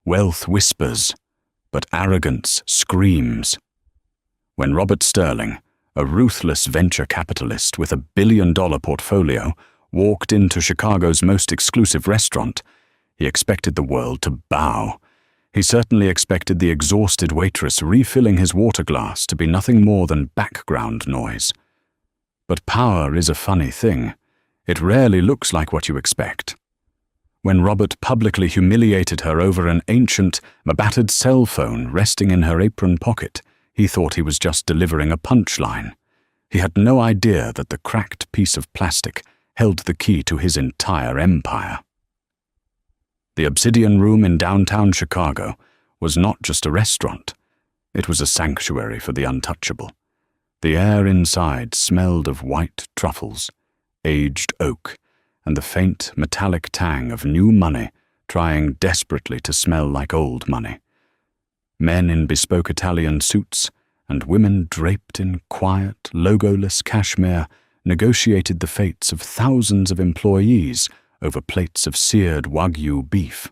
Wealth whispers, but arrogance screams. When Robert Sterling, a ruthless venture capitalist with $1 billion portfolio, walked into Chicago's most exclusive restaurant, he expected the world to bow. He certainly expected the exhausted waitress refilling his water glass to be nothing more than background noise. But power is a funny thing. It rarely looks like what you expect. When Robert publicly humiliated her over an ancient, battered cell phone resting in her apron pocket, he thought he was just delivering a punchline. He had no idea that the cracked piece of plastic held the key to his entire empire. The Obsidian Room in downtown Chicago was not just a restaurant. It was a sanctuary for the untouchable. The air inside smelled of white truffles, aged oak, and the faint metallic tang of new money trying desperately to smell like old money. Men in bespoke Italian suits and women draped in quiet, logoless cashmere negotiated the fates of thousands of employees over plates of seared Wagyu beef.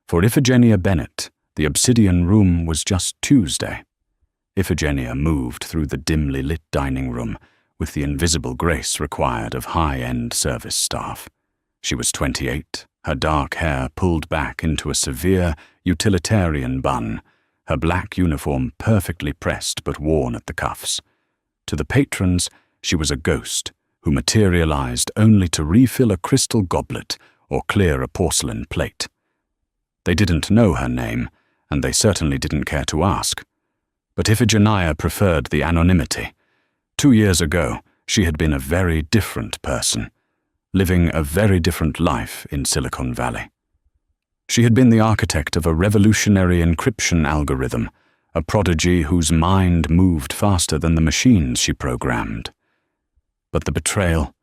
For Iphigenia Bennett, the Obsidian Room was just Tuesday. Iphigenia moved through the dimly lit dining room with the invisible grace required of high-end service staff. She was 28, her dark hair pulled back into a severe, utilitarian bun, her black uniform perfectly pressed but worn at the cuffs. To the patrons, she was a ghost who materialized only to refill a crystal goblet or clear a porcelain plate. They didn't know her name, and they certainly didn't care to ask. But Iphigenia preferred the anonymity. 2 years ago, she had been a very different person, living a very different life in Silicon Valley. She had been the architect of a revolutionary encryption algorithm, a prodigy whose mind moved faster than the machines she programmed. But the betrayal,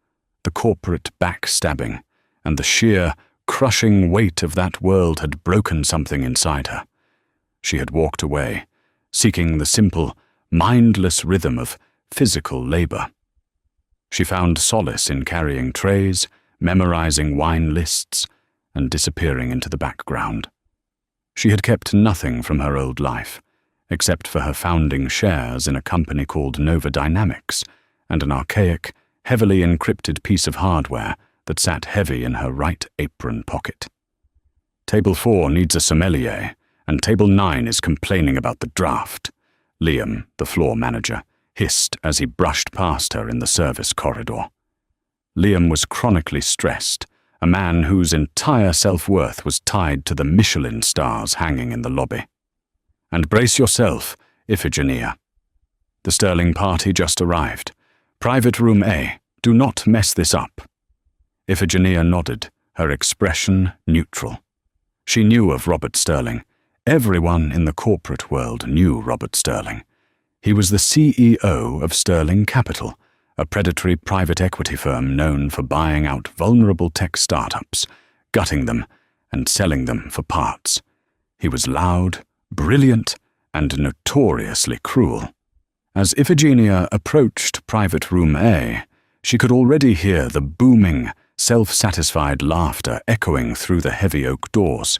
the corporate backstabbing, and the sheer, crushing weight of that world had broken something inside her. She had walked away, seeking the simple, mindless rhythm of physical labor. She found solace in carrying trays, memorizing wine lists, and disappearing into the background. She had kept nothing from her old life, except for her founding shares in a company called Nova Dynamics, and an archaic, heavily encrypted piece of hardware that sat heavy in her right apron pocket. Table 4 needs a sommelier, and Table 9 is complaining about the draft, Liam, the floor manager, hissed as he brushed past her in the service corridor. Liam was chronically stressed, a man whose entire self-worth was tied to the Michelin stars hanging in the lobby. And brace yourself, Iphigenia. The Sterling party just arrived. Private Room A, do not mess this up. Iphigenia nodded, her expression neutral. She knew of Robert Sterling. Everyone in the corporate world knew Robert Sterling. He was the CEO of Sterling Capital, a predatory private equity firm known for buying out vulnerable tech startups, gutting them, and selling them for parts. He was loud, brilliant, and notoriously cruel. As Iphigenia approached Private Room A, she could already hear the booming, self-satisfied laughter echoing through the heavy oak doors.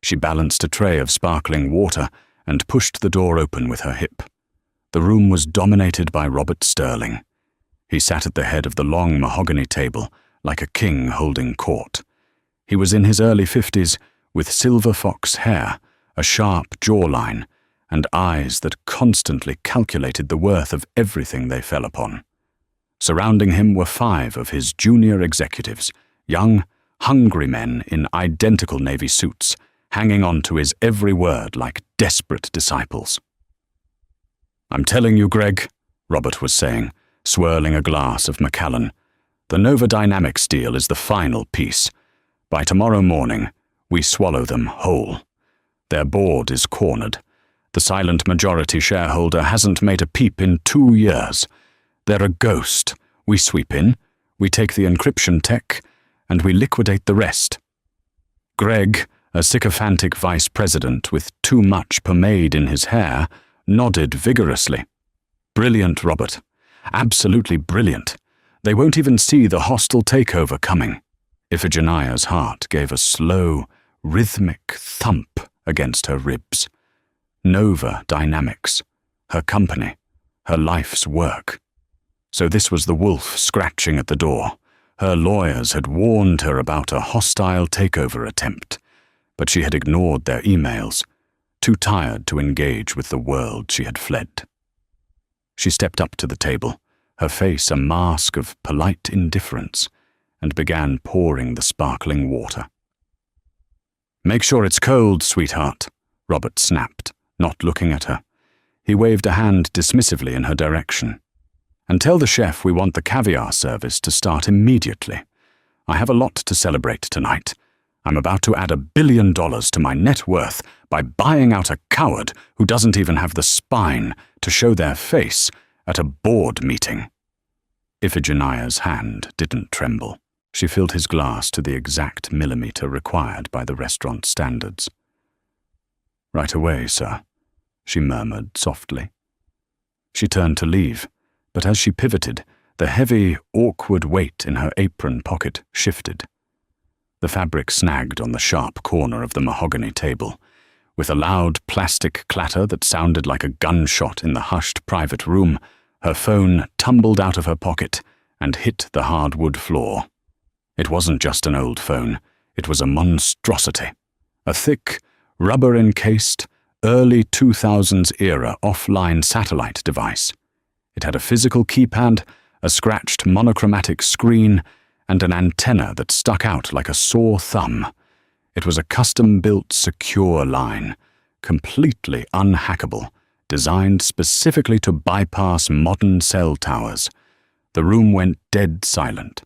She balanced a tray of sparkling water and pushed the door open with her hip. The room was dominated by Robert Sterling. He sat at the head of the long mahogany table, like a king holding court. He was in his early 50s, with silver fox hair, a sharp jawline, and eyes that constantly calculated the worth of everything they fell upon. Surrounding him were 5 of his junior executives, young, hungry men in identical navy suits, hanging on to his every word like desperate disciples. "I'm telling you, Greg," Robert was saying, swirling a glass of Macallan, "the Nova Dynamics deal is the final piece. By tomorrow morning, we swallow them whole. Their board is cornered. The silent majority shareholder hasn't made a peep in 2 years. They're a ghost. We sweep in, we take the encryption tech, and we liquidate the rest." Greg, a sycophantic vice president with too much pomade in his hair, nodded vigorously. "Brilliant, Robert. Absolutely brilliant. They won't even see the hostile takeover coming." Iphigenia's heart gave a slow, rhythmic thump against her ribs. Nova Dynamics, her company, her life's work. So this was the wolf scratching at the door. Her lawyers had warned her about a hostile takeover attempt, but she had ignored their emails, too tired to engage with the world she had fled. She stepped up to the table, her face a mask of polite indifference, and began pouring the sparkling water. "Make sure it's cold, sweetheart," Robert snapped, not looking at her. He waved a hand dismissively in her direction. "And tell the chef we want the caviar service to start immediately. I have a lot to celebrate tonight. I'm about to add $1 billion to my net worth by buying out a coward who doesn't even have the spine to show their face at a board meeting." Iphigenia's hand didn't tremble. She filled his glass to the exact millimeter required by the restaurant standards. "Right away, sir," she murmured softly. She turned to leave, but as she pivoted, the heavy, awkward weight in her apron pocket shifted. The fabric snagged on the sharp corner of the mahogany table. With a loud plastic clatter that sounded like a gunshot in the hushed private room, her phone tumbled out of her pocket and hit the hardwood floor. It wasn't just an old phone, it was a monstrosity. A thick, rubber-encased, early 2000s-era offline satellite device. It had a physical keypad, a scratched monochromatic screen, and an antenna that stuck out like a sore thumb. It was a custom-built secure line, completely unhackable, designed specifically to bypass modern cell towers. The room went dead silent.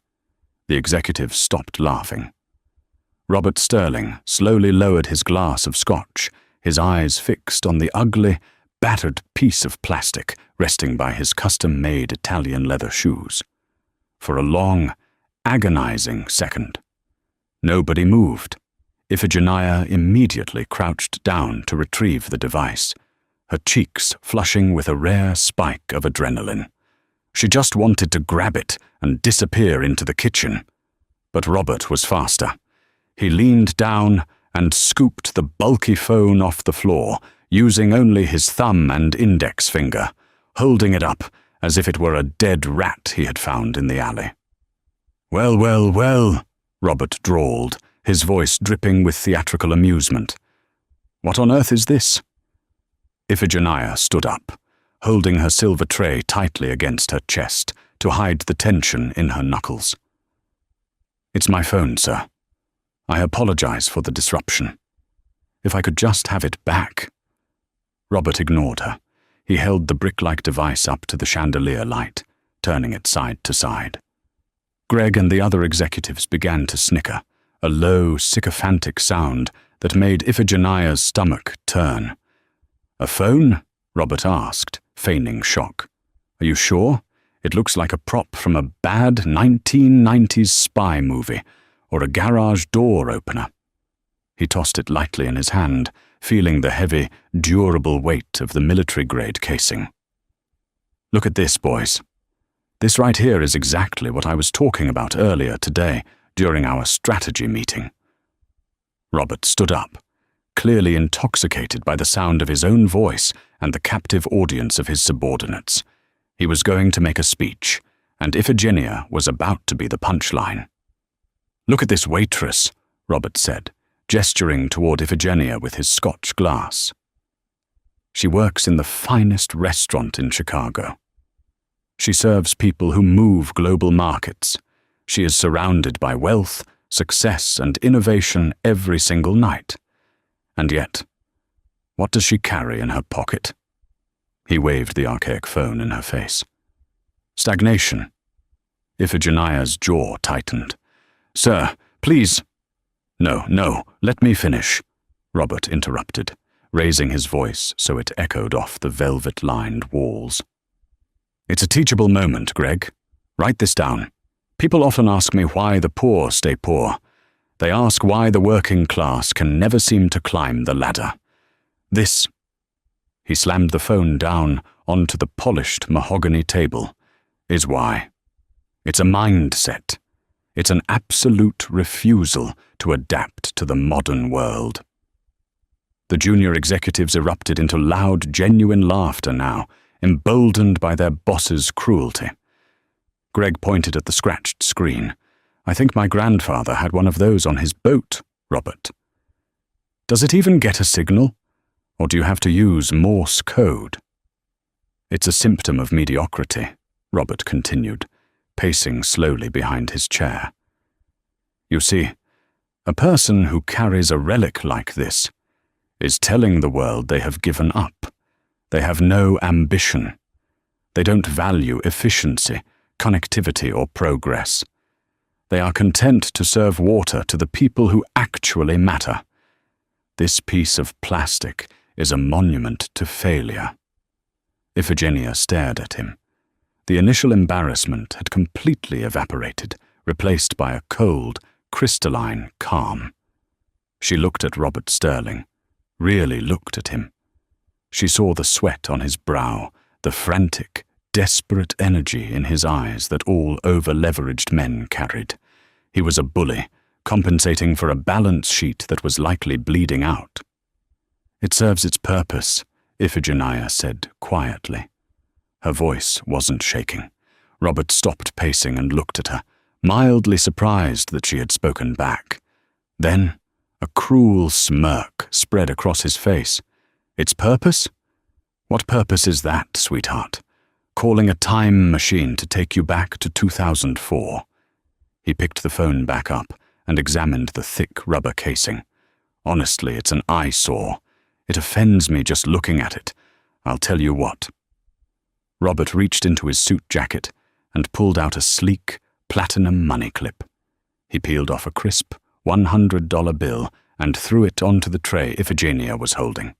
The executive stopped laughing. Robert Sterling slowly lowered his glass of scotch, his eyes fixed on the ugly, battered piece of plastic resting by his custom-made Italian leather shoes. For a long, agonizing second, nobody moved. Iphigenia immediately crouched down to retrieve the device, her cheeks flushing with a rare spike of adrenaline. She just wanted to grab it and disappear into the kitchen. But Robert was faster. He leaned down and scooped the bulky phone off the floor, using only his thumb and index finger, holding it up as if it were a dead rat he had found in the alley. "Well, well, well," Robert drawled, his voice dripping with theatrical amusement. "What on earth is this?" Iphigenia stood up, holding her silver tray tightly against her chest to hide the tension in her knuckles. "It's my phone, sir. I apologize for the disruption. If I could just have it back." Robert ignored her. He held the brick-like device up to the chandelier light, turning it side to side. Greg and the other executives began to snicker, a low, sycophantic sound that made Iphigenia's stomach turn. "A phone?" Robert asked, feigning shock. "Are you sure? It looks like a prop from a bad 1990s spy movie, or a garage door opener." He tossed it lightly in his hand, feeling the heavy, durable weight of the military-grade casing. "Look at this, boys. This right here is exactly what I was talking about earlier today during our strategy meeting." Robert stood up, clearly intoxicated by the sound of his own voice and the captive audience of his subordinates. He was going to make a speech, and Iphigenia was about to be the punchline. "Look at this waitress," Robert said, gesturing toward Iphigenia with his scotch glass. "She works in the finest restaurant in Chicago. She serves people who move global markets. She is surrounded by wealth, success, and innovation every single night. And yet, what does she carry in her pocket?" He waved the archaic phone in her face. "Stagnation." Iphigenia's jaw tightened. "Sir, please—" No, let me finish," Robert interrupted, raising his voice so it echoed off the velvet-lined walls. "It's a teachable moment, Greg. Write this down. People often ask me why the poor stay poor. They ask why the working class can never seem to climb the ladder. This—" he slammed the phone down onto the polished mahogany table— "is why. It's a mindset. It's an absolute refusal to adapt to the modern world." The junior executives erupted into loud, genuine laughter now, emboldened by their boss's cruelty. Greg pointed at the scratched screen. "I think my grandfather had one of those on his boat, Robert." "Does it even get a signal? Or do you have to use Morse code?" "It's a symptom of mediocrity," Robert continued, pacing slowly behind his chair. "You see, a person who carries a relic like this is telling the world they have given up. They have no ambition. They don't value efficiency, connectivity, or progress. They are content to serve water to the people who actually matter. This piece of plastic is a monument to failure." Iphigenia stared at him. The initial embarrassment had completely evaporated, replaced by a cold, crystalline calm. She looked at Robert Sterling, really looked at him. She saw the sweat on his brow, the frantic, desperate energy in his eyes that all over-leveraged men carried. He was a bully, compensating for a balance sheet that was likely bleeding out. "It serves its purpose," Iphigenia said quietly. Her voice wasn't shaking. Robert stopped pacing and looked at her, mildly surprised that she had spoken back. Then, a cruel smirk spread across his face. "Its purpose? What purpose is that, sweetheart? Calling a time machine to take you back to 2004. He picked the phone back up and examined the thick rubber casing. "Honestly, it's an eyesore. It offends me just looking at it. I'll tell you what." Robert reached into his suit jacket and pulled out a sleek, platinum money clip. He peeled off a crisp $100 bill and threw it onto the tray Iphigenia was holding.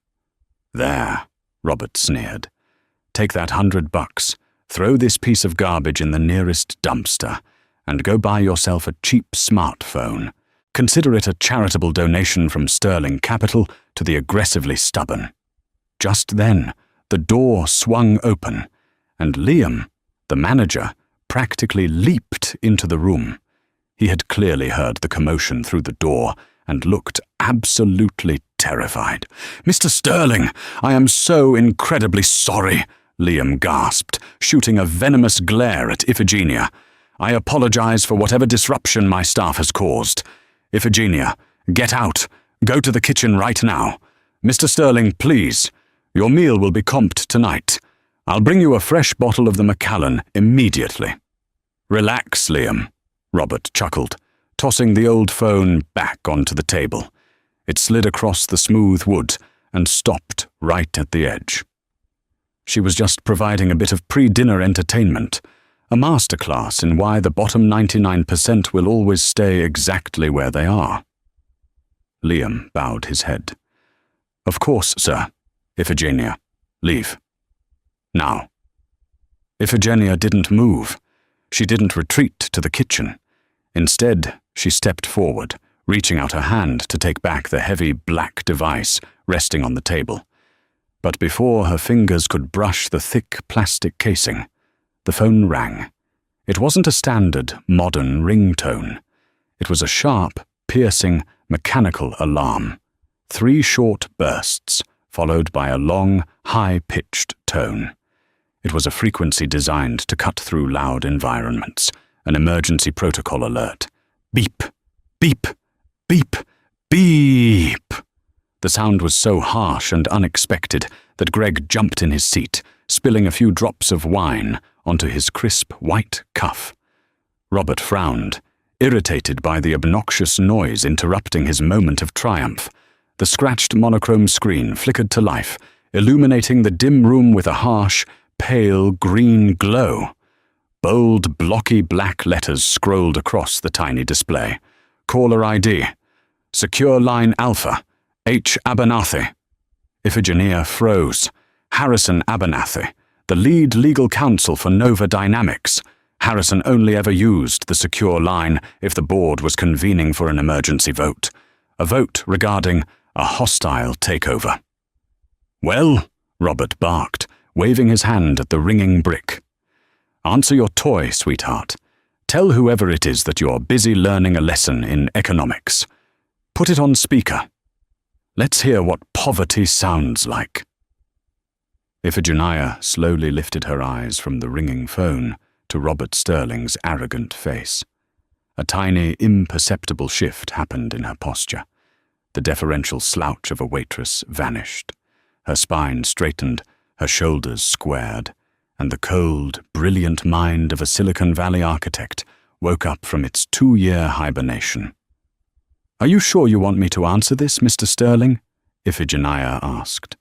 "There," Robert sneered. "Take that $100, throw this piece of garbage in the nearest dumpster, and go buy yourself a cheap smartphone. Consider it a charitable donation from Sterling Capital to the aggressively stubborn." Just then, the door swung open, and Liam, the manager, practically leaped into the room. He had clearly heard the commotion through the door and looked absolutely terrified. "Mr. Sterling, I am so incredibly sorry," Liam gasped, shooting a venomous glare at Iphigenia. "I apologize for whatever disruption my staff has caused. Iphigenia, get out. Go to the kitchen right now. Mr. Sterling, please. Your meal will be comped tonight. I'll bring you a fresh bottle of the Macallan immediately." "Relax, Liam," Robert chuckled, tossing the old phone back onto the table. It slid across the smooth wood and stopped right at the edge. She was just providing a bit of pre-dinner entertainment, a masterclass in why the bottom 99% will always stay exactly where they are. Liam bowed his head. "Of course, sir. Iphigenia, leave. Now." Iphigenia didn't move. She didn't retreat to the kitchen. Instead, she stepped forward, reaching out her hand to take back the heavy black device resting on the table. But before her fingers could brush the thick plastic casing, the phone rang. It wasn't a standard, modern ringtone. It was a sharp, piercing, mechanical alarm. 3 short bursts, followed by a long, high-pitched tone. It was a frequency designed to cut through loud environments, an emergency protocol alert. Beep, beep, beep, beep. The sound was so harsh and unexpected that Greg jumped in his seat, spilling a few drops of wine onto his crisp white cuff. Robert frowned, irritated by the obnoxious noise interrupting his moment of triumph. The scratched monochrome screen flickered to life, illuminating the dim room with a harsh, pale green glow. Bold, blocky black letters scrolled across the tiny display. Caller ID. Secure Line Alpha. H. Abernathy. Iphigenia froze. Harrison Abernathy, the lead legal counsel for Nova Dynamics. Harrison only ever used the secure line if the board was convening for an emergency vote. A vote regarding a hostile takeover. "Well," Robert barked, waving his hand at the ringing brick. "Answer your toy, sweetheart. Tell whoever it is that you're busy learning a lesson in economics. Put it on speaker." Let's hear what poverty sounds like." Iphigenia slowly lifted her eyes from the ringing phone to Robert Sterling's arrogant face. A tiny, imperceptible shift happened in her posture. The deferential slouch of a waitress vanished. Her spine straightened, her shoulders squared, and the cold, brilliant mind of a Silicon Valley architect woke up from its 2-year hibernation. "Are you sure you want me to answer this, Mr. Sterling?" Iphigenia asked.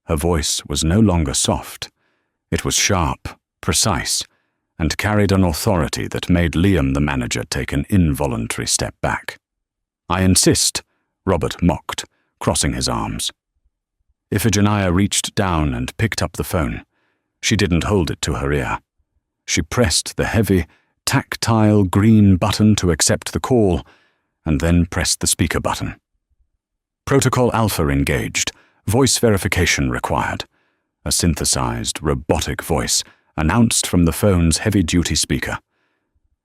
Her voice was no longer soft. It was sharp, precise, and carried an authority that made Liam the manager take an involuntary step back. "I insist," Robert mocked, crossing his arms. Iphigenia reached down and picked up the phone. She didn't hold it to her ear. She pressed the heavy, tactile green button to accept the call, and then pressed the speaker button. Protocol Alpha engaged. Voice verification required. A synthesized, robotic voice announced from the phone's heavy-duty speaker.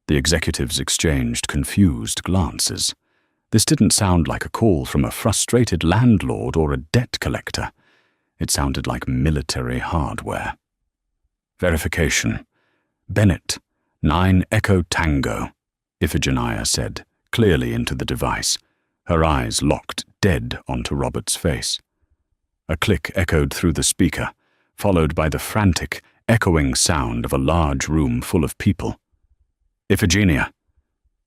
The executives exchanged confused glances. This didn't sound like a call from a frustrated landlord or a debt collector. It sounded like military hardware. Verification. "Bennett, 9 Echo Tango," Iphigenia said, clearly into the device. Her eyes locked dead onto Robert's face. A click echoed through the speaker, followed by the frantic, echoing sound of a large room full of people. "Iphigenia."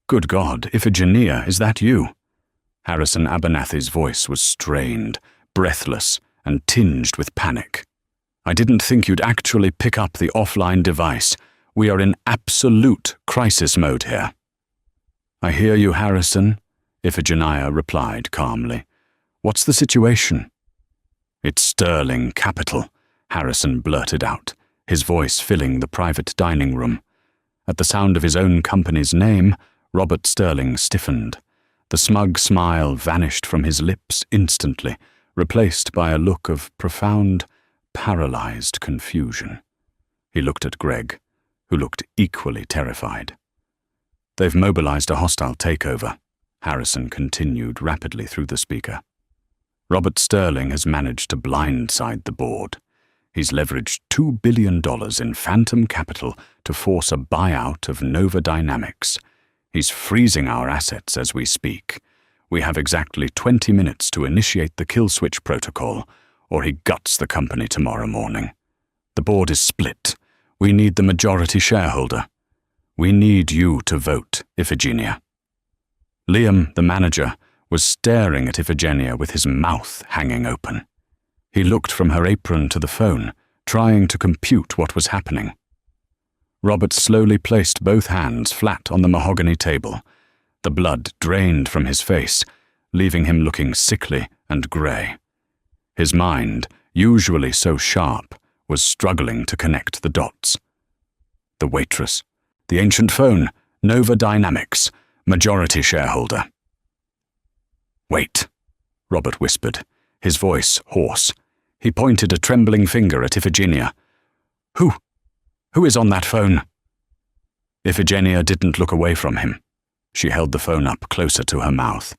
"Good God, Iphigenia, is that you?" Harrison Abernathy's voice was strained, breathless, and tinged with panic. "I didn't think you'd actually pick up the offline device. We are in absolute crisis mode here." "I hear you, Harrison," Iphigenia replied calmly. "What's the situation?" "It's Sterling Capital," Harrison blurted out, his voice filling the private dining room. At the sound of his own company's name, Robert Sterling stiffened. The smug smile vanished from his lips instantly, replaced by a look of profound, paralyzed confusion. He looked at Greg, who looked equally terrified. "They've mobilized a hostile takeover," Harrison continued rapidly through the speaker. "Robert Sterling has managed to blindside the board. He's leveraged $2 billion in phantom capital to force a buyout of Nova Dynamics. He's freezing our assets as we speak. We have exactly 20 minutes to initiate the kill switch protocol, or he guts the company tomorrow morning. The board is split. We need the majority shareholder. We need you to vote, Iphigenia." Liam, the manager, was staring at Iphigenia with his mouth hanging open. He looked from her apron to the phone, trying to compute what was happening. Robert slowly placed both hands flat on the mahogany table. The blood drained from his face, leaving him looking sickly and grey. His mind, usually so sharp, was struggling to connect the dots. The waitress, the ancient phone, Nova Dynamics, majority shareholder. "Wait," Robert whispered, his voice hoarse. He pointed a trembling finger at Iphigenia. Who is on that phone?" Iphigenia didn't look away from him. She held the phone up closer to her mouth.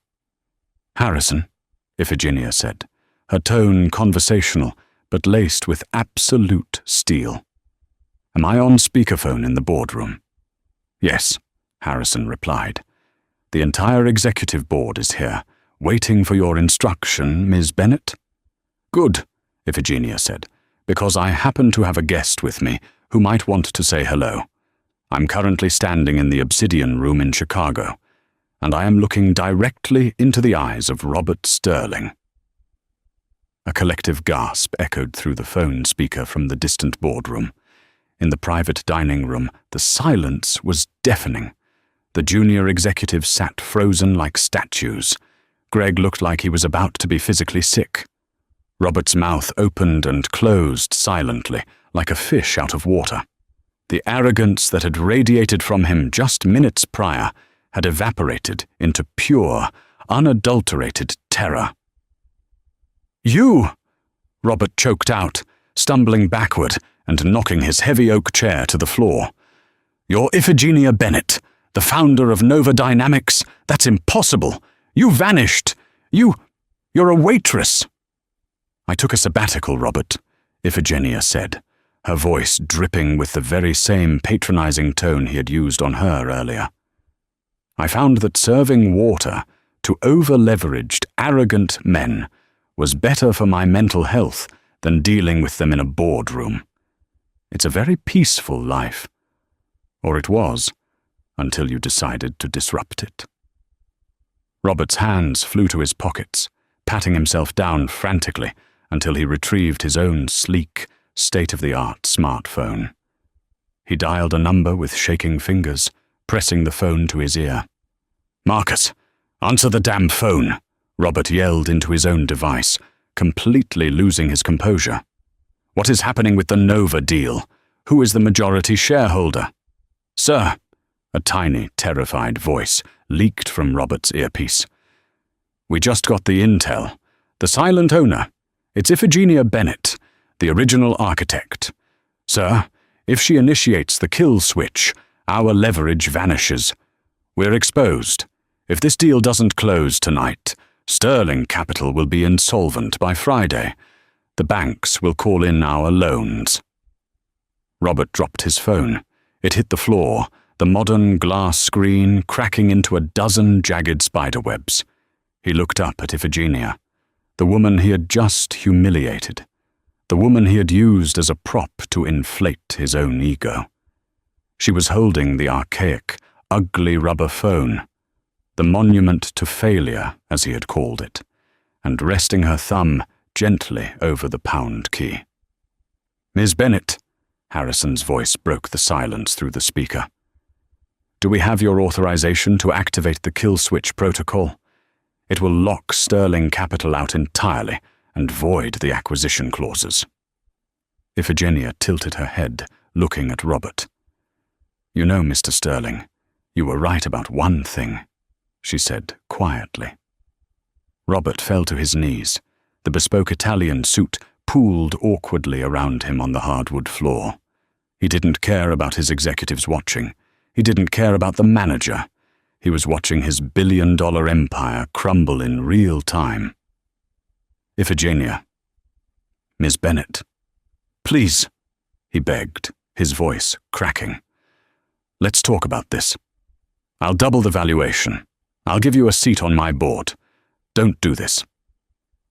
"Harrison," Iphigenia said, her tone conversational, but laced with absolute steel. "Am I on speakerphone in the boardroom?" "Yes," Harrison replied. "The entire executive board is here, waiting for your instruction, Ms. Bennett." "Good," Iphigenia said, "because I happen to have a guest with me who might want to say hello. I'm currently standing in the Obsidian Room in Chicago, and I am looking directly into the eyes of Robert Sterling." A collective gasp echoed through the phone speaker from the distant boardroom. In the private dining room, the silence was deafening. The junior executives sat frozen like statues. Greg looked like he was about to be physically sick. Robert's mouth opened and closed silently, like a fish out of water. The arrogance that had radiated from him just minutes prior had evaporated into pure, unadulterated terror. "You!" Robert choked out, stumbling backward and knocking his heavy oak chair to the floor. "You're Iphigenia Bennett, the founder of Nova Dynamics? That's impossible! You vanished! You You're a waitress!" "I took a sabbatical, Robert," Iphigenia said, her voice dripping with the very same patronizing tone he had used on her earlier. "I found that serving water to over-leveraged, arrogant men was better for my mental health than dealing with them in a boardroom. It's a very peaceful life. Or it was, until you decided to disrupt it." Robert's hands flew to his pockets, patting himself down frantically until he retrieved his own sleek, state-of-the-art smartphone. He dialed a number with shaking fingers, pressing the phone to his ear. "Marcus, answer the damn phone," Robert yelled into his own device, completely losing his composure. "What is happening with the Nova deal? Who is the majority shareholder?" "Sir," a tiny, terrified voice leaked from Robert's earpiece. "We just got the intel. The silent owner. It's Iphigenia Bennett, the original architect. Sir, if she initiates the kill switch, our leverage vanishes. We're exposed. If this deal doesn't close tonight, Sterling Capital will be insolvent by Friday. The banks will call in our loans." Robert dropped his phone. It hit the floor, the modern glass screen cracking into a dozen jagged spiderwebs. He looked up at Iphigenia, the woman he had just humiliated, the woman he had used as a prop to inflate his own ego. She was holding the archaic, ugly rubber phone, the monument to failure, as he had called it, and resting her thumb gently over the pound key. "Ms. Bennett," Harrison's voice broke the silence through the speaker. "Do we have your authorization to activate the kill switch protocol? It will lock Sterling Capital out entirely and void the acquisition clauses." Iphigenia tilted her head, looking at Robert. "You know, Mr. Sterling, you were right about one thing," she said quietly. Robert fell to his knees, the bespoke Italian suit pooled awkwardly around him on the hardwood floor. He didn't care about his executives watching. He didn't care about the manager. He was watching his billion-dollar empire crumble in real time. "Iphigenia. Ms. Bennett. Please," he begged, his voice cracking. "Let's talk about this. I'll double the valuation. I'll give you a seat on my board. Don't do this."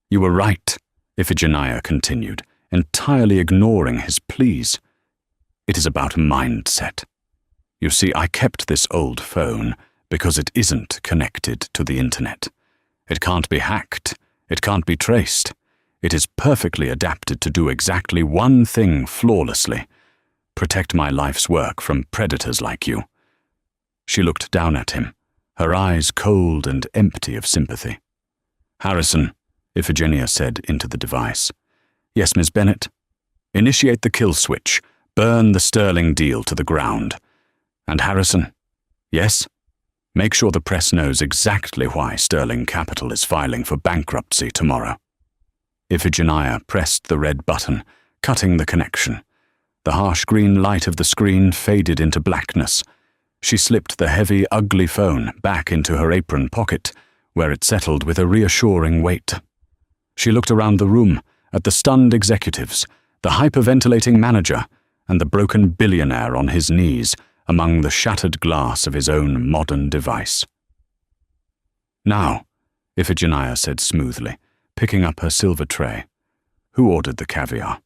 "You were right," Iphigenia continued, entirely ignoring his pleas. "It is about mindset. You see, I kept this old phone because it isn't connected to the internet. It can't be hacked. It can't be traced. It is perfectly adapted to do exactly one thing flawlessly: protect my life's work from predators like you." She looked down at him, her eyes cold and empty of sympathy. "Harrison," Iphigenia said into the device. "Yes, Ms. Bennett. Initiate the kill switch. Burn the Sterling deal to the ground. And Harrison, yes? Make sure the press knows exactly why Sterling Capital is filing for bankruptcy tomorrow." Iphigenia pressed the red button, cutting the connection. The harsh green light of the screen faded into blackness. She slipped the heavy, ugly phone back into her apron pocket, where it settled with a reassuring weight. She looked around the room, at the stunned executives, the hyperventilating manager, and the broken billionaire on his knees among the shattered glass of his own modern device. "Now," Iphigenia said smoothly, picking up her silver tray, "who ordered the caviar?"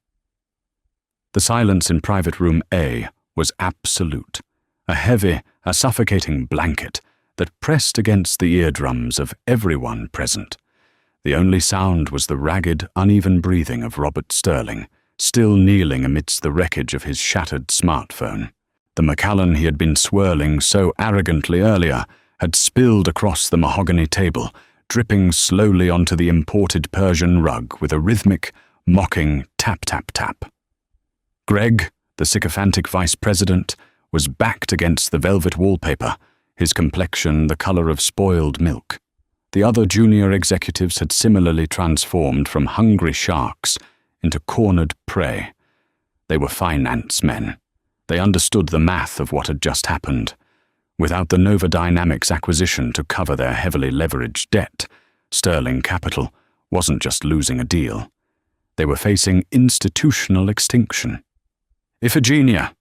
The silence in private room A was absolute, a heavy, a suffocating blanket that pressed against the eardrums of everyone present. The only sound was the ragged, uneven breathing of Robert Sterling, still kneeling amidst the wreckage of his shattered smartphone. The Macallan he had been swirling so arrogantly earlier had spilled across the mahogany table, dripping slowly onto the imported Persian rug with a rhythmic, mocking tap-tap-tap. Greg, the sycophantic vice president, was backed against the velvet wallpaper, his complexion the color of spoiled milk. The other junior executives had similarly transformed from hungry sharks into cornered prey. They were finance men. They understood the math of what had just happened. Without the Nova Dynamics acquisition to cover their heavily leveraged debt, Sterling Capital wasn't just losing a deal. They were facing institutional extinction. "Iphigenia,"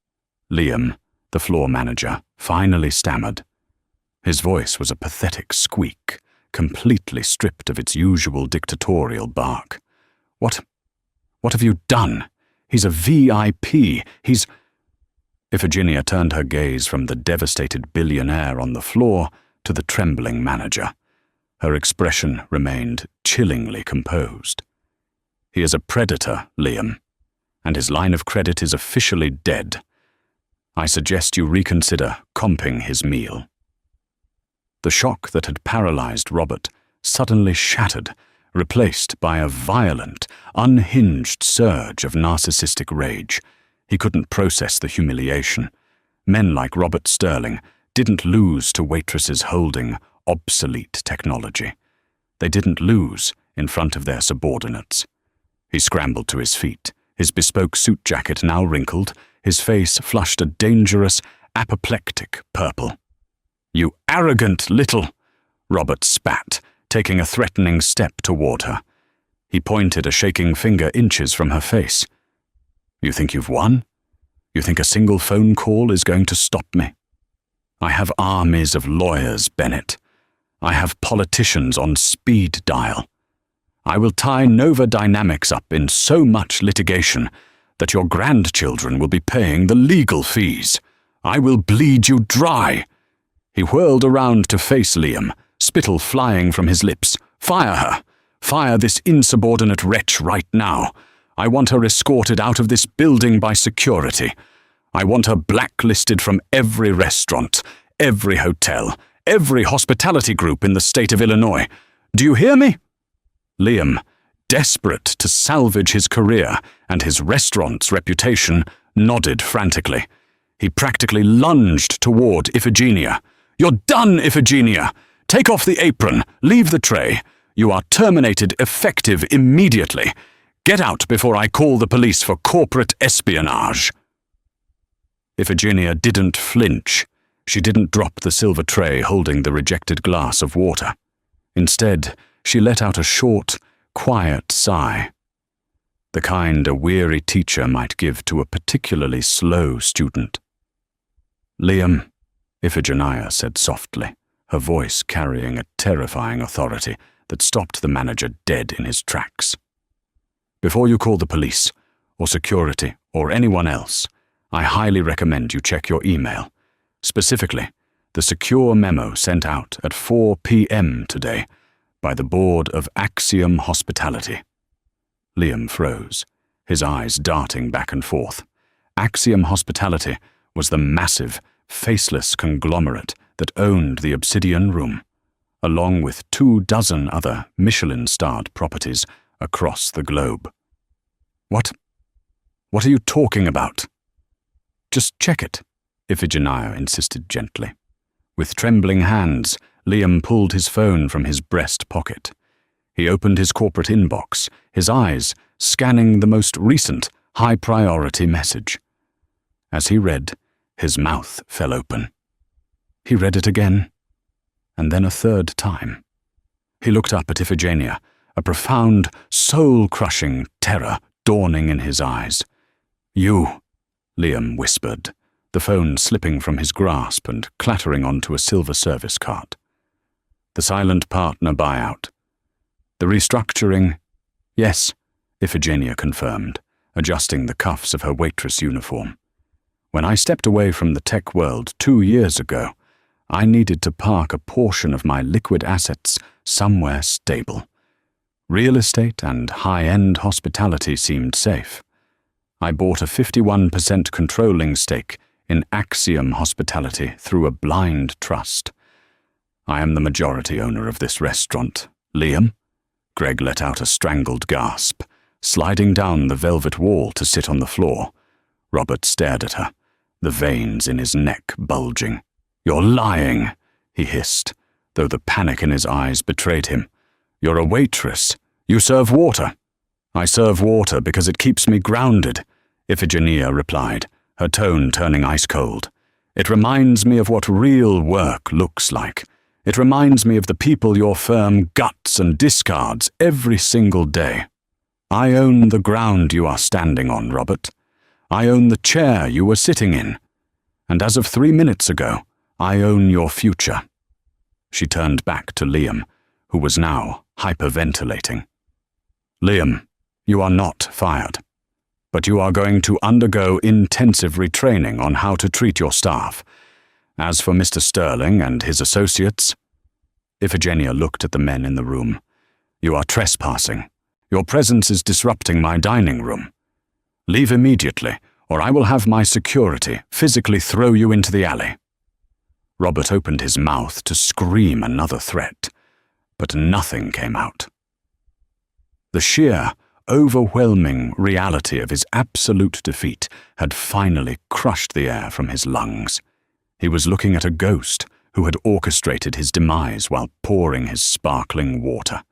Liam, the floor manager, finally stammered. His voice was a pathetic squeak, completely stripped of its usual dictatorial bark. What have you done? He's a VIP. Iphigenia turned her gaze from the devastated billionaire on the floor to the trembling manager. Her expression remained chillingly composed. "He is a predator, Liam, and his line of credit is officially dead. I suggest you reconsider comping his meal." The shock that had paralyzed Robert suddenly shattered, replaced by a violent, unhinged surge of narcissistic rage. He couldn't process the humiliation. Men like Robert Sterling didn't lose to waitresses holding obsolete technology. They didn't lose in front of their subordinates. He scrambled to his feet, his bespoke suit jacket now wrinkled, his face flushed a dangerous, apoplectic purple. "You arrogant little—" Robert spat, taking a threatening step toward her. He pointed a shaking finger inches from her face. "You think you've won? You think a single phone call is going to stop me? I have armies of lawyers, Bennett. I have politicians on speed dial. I will tie Nova Dynamics up in so much litigation that your grandchildren will be paying the legal fees. I will bleed you dry." He whirled around to face Liam, spittle flying from his lips. "Fire her! Fire this insubordinate wretch right now. I want her escorted out of this building by security. I want her blacklisted from every restaurant, every hotel, every hospitality group in the state of Illinois. Do you hear me?" Liam, desperate to salvage his career and his restaurant's reputation, nodded frantically. He practically lunged toward Iphigenia. "You're done, Iphigenia! Take off the apron, leave the tray. You are terminated effective immediately. Get out before I call the police for corporate espionage." Iphigenia didn't flinch. She didn't drop the silver tray holding the rejected glass of water. Instead, she let out a short, quiet sigh. The kind a weary teacher might give to a particularly slow student. "Liam," Iphigenia said softly, her voice carrying a terrifying authority that stopped the manager dead in his tracks. "Before you call the police, or security, or anyone else, I highly recommend you check your email. Specifically, the secure memo sent out at 4 p.m. today by the board of Axiom Hospitality." Liam froze, his eyes darting back and forth. Axiom Hospitality was the massive, faceless conglomerate that owned the Obsidian Room, along with 24 other Michelin-starred properties across the globe. What are you talking about?" "Just check it," Iphigenia insisted gently. With trembling hands, Liam pulled his phone from his breast pocket. He opened his corporate inbox, his eyes scanning the most recent, high-priority message. As he read, his mouth fell open. He read it again, and then a third time. He looked up at Iphigenia, a profound, soul-crushing terror dawning in his eyes. "You," Liam whispered, the phone slipping from his grasp and clattering onto a silver service cart. "The silent partner buyout. The restructuring—" "Yes," Iphigenia confirmed, adjusting the cuffs of her waitress uniform. "When I stepped away from the tech world 2 years ago, I needed to park a portion of my liquid assets somewhere stable. Real estate and high-end hospitality seemed safe. I bought a 51% controlling stake in Axiom Hospitality through a blind trust. I am the majority owner of this restaurant. Liam?" Greg let out a strangled gasp, sliding down the velvet wall to sit on the floor. Robert stared at her, the veins in his neck bulging. "You're lying," he hissed, though the panic in his eyes betrayed him. "You're a waitress. You serve water." "I serve water because it keeps me grounded," Iphigenia replied, her tone turning ice cold. "It reminds me of what real work looks like. It reminds me of the people your firm guts and discards every single day. I own the ground you are standing on, Robert. I own the chair you were sitting in. And as of 3 minutes ago, I own your future." She turned back to Liam, who was now hyperventilating. "Liam, you are not fired, but you are going to undergo intensive retraining on how to treat your staff. As for Mr. Sterling and his associates..." Iphigenia looked at the men in the room. "You are trespassing. Your presence is disrupting my dining room. Leave immediately, or I will have my security physically throw you into the alley." Robert opened his mouth to scream another threat, but nothing came out. The sheer, overwhelming reality of his absolute defeat had finally crushed the air from his lungs. He was looking at a ghost who had orchestrated his demise while pouring his sparkling water.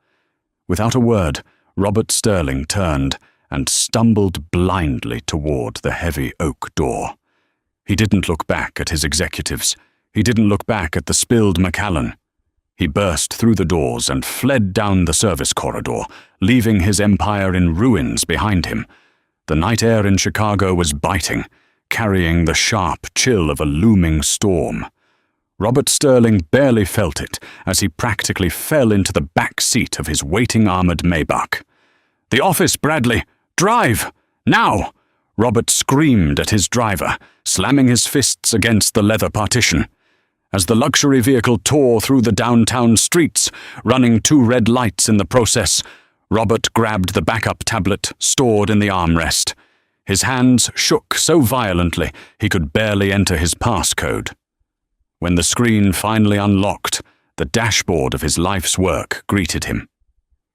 Without a word, Robert Sterling turned and stumbled blindly toward the heavy oak door. He didn't look back at his executives. He didn't look back at the spilled Macallan. He burst through the doors and fled down the service corridor, leaving his empire in ruins behind him. The night air in Chicago was biting, carrying the sharp chill of a looming storm. Robert Sterling barely felt it as he practically fell into the back seat of his waiting armored Maybach. "The office, Bradley! Drive! Now!" Robert screamed at his driver, slamming his fists against the leather partition. As the luxury vehicle tore through the downtown streets, running 2 red lights in the process, Robert grabbed the backup tablet stored in the armrest. His hands shook so violently he could barely enter his passcode. When the screen finally unlocked, the dashboard of his life's work greeted him.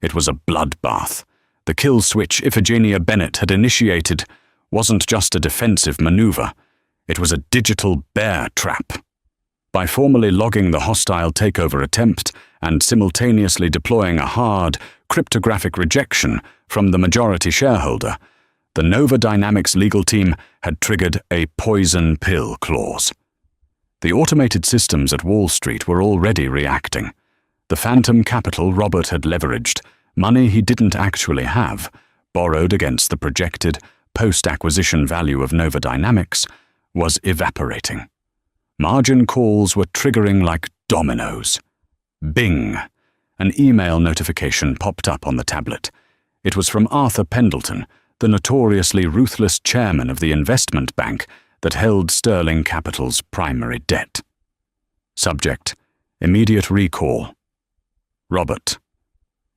It was a bloodbath. The kill switch Iphigenia Bennett had initiated wasn't just a defensive maneuver. It was a digital bear trap. By formally logging the hostile takeover attempt and simultaneously deploying a hard, cryptographic rejection from the majority shareholder, the Nova Dynamics legal team had triggered a poison pill clause. The automated systems at Wall Street were already reacting. The phantom capital Robert had leveraged, money he didn't actually have, borrowed against the projected post-acquisition value of Nova Dynamics, was evaporating. Margin calls were triggering like dominoes. Bing! An email notification popped up on the tablet. It was from Arthur Pendleton, the notoriously ruthless chairman of the investment bank that held Sterling Capital's primary debt. Subject: immediate recall. Robert,